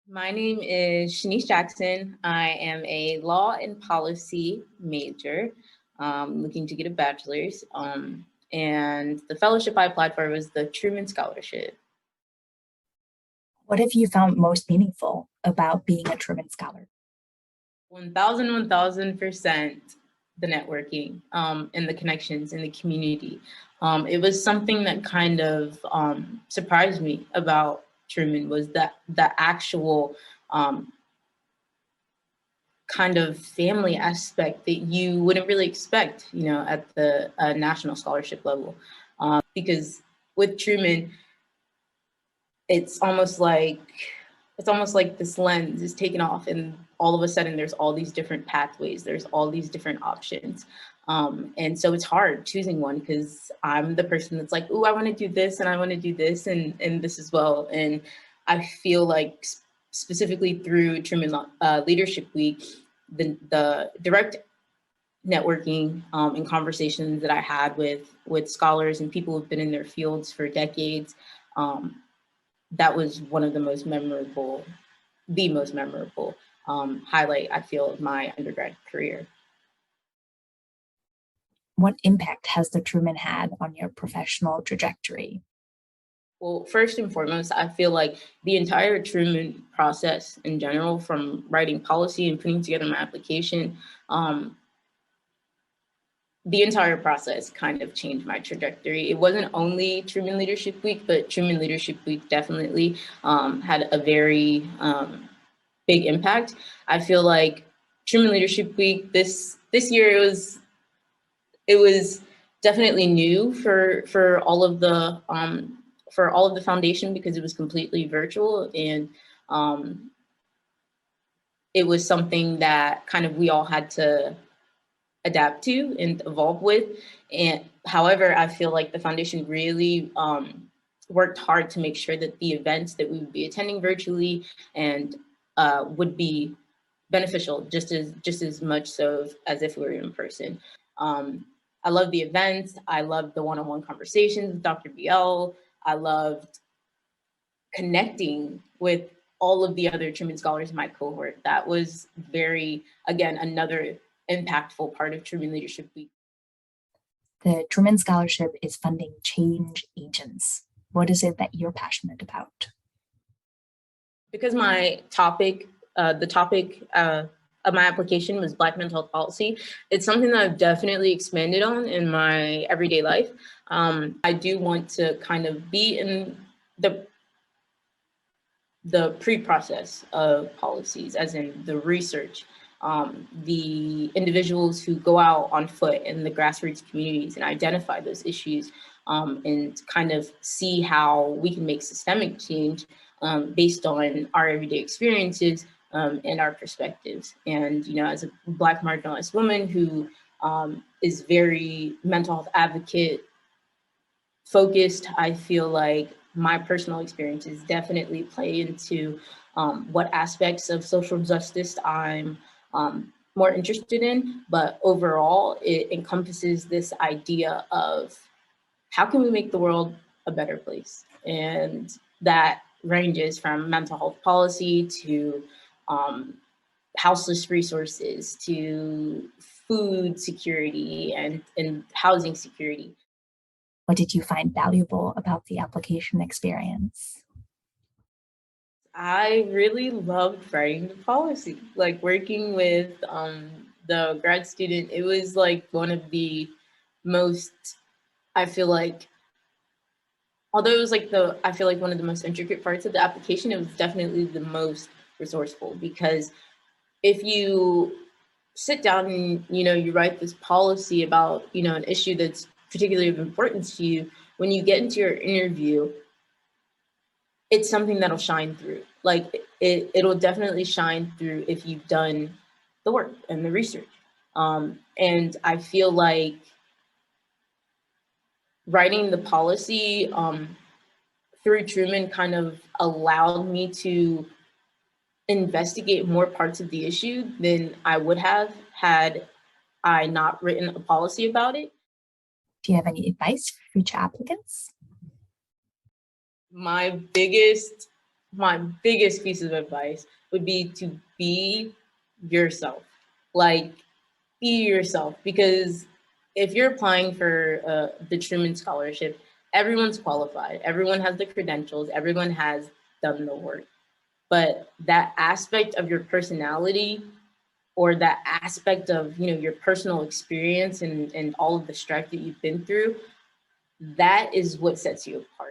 My name is Chanise Jackson. I am a law and policy major, looking to get a bachelor's. And the fellowship I applied for was the Truman Scholarship. What have you found most meaningful about being a Truman Scholar? 1000% the networking and the connections in the community. It was something that kind of surprised me about Truman was that the actual kind of family aspect that you wouldn't really expect, at the national scholarship level. Because with Truman, it's almost like this lens is taken off, and all of a sudden there's all these different pathways, there's all these different options. And so it's hard choosing one because I'm the person that's like, oh, I want to do this and I want to do this and this as well. And I feel like specifically through Truman Leadership Week, the direct networking and conversations that I had with scholars and people who've been in their fields for decades, that was one of the most memorable highlight, I feel, of my undergrad career. What impact has the Truman had on your professional trajectory? Well, first and foremost, I feel like the entire Truman process in general, from writing policy and putting together my application, the entire process kind of changed my trajectory. It wasn't only Truman Leadership Week, but Truman Leadership Week definitely had a very big impact. I feel like Truman Leadership Week this year it was definitely new for all of the foundation because it was completely virtual, and it was something that kind of we all had to adapt to and evolve with. And however, I feel like the foundation really worked hard to make sure that the events that we would be attending virtually and would be beneficial just as much so as if we were in person. I love the events. I loved the one-on-one conversations with Dr. BL. I loved connecting with all of the other Truman Scholars in my cohort. That was another impactful part of Truman Leadership Week. The Truman Scholarship is funding change agents. What is it that you're passionate about? Because my topic, the topic of my application was Black mental health policy, it's something that I've definitely expanded on in my everyday life. I do want to kind of be in the pre-process of policies, as in the research, the individuals who go out on foot in the grassroots communities and identify those issues, and kind of see how we can make systemic change based on our everyday experiences and our perspectives. And, as a Black marginalized woman who is very mental health advocate focused, I feel like my personal experiences definitely play into what aspects of social justice I'm more interested in. But overall, it encompasses this idea of how can we make the world a better place? And that ranges from mental health policy to houseless resources to food security and housing security. What did you find valuable about the application experience? I really loved writing the policy, like working with the grad student. It was like one of the most, I feel like, although it was like I feel like one of the most intricate parts of the application, it was definitely the most resourceful, because if you sit down and, you write this policy about, an issue that's particularly of importance to you, when you get into your interview, it's something that'll shine through. Like it'll definitely shine through if you've done the work and the research. And I feel like writing the policy through Truman kind of allowed me to investigate more parts of the issue than I would have had I not written a policy about it. Do you have any advice for future applicants? My biggest my biggest piece of advice would be to be yourself. Like, be yourself, because if you're applying for the Truman Scholarship, everyone's qualified, everyone has the credentials, everyone has done the work. But that aspect of your personality, or that aspect of, you know, your personal experience and all of the strife that you've been through, that is what sets you apart.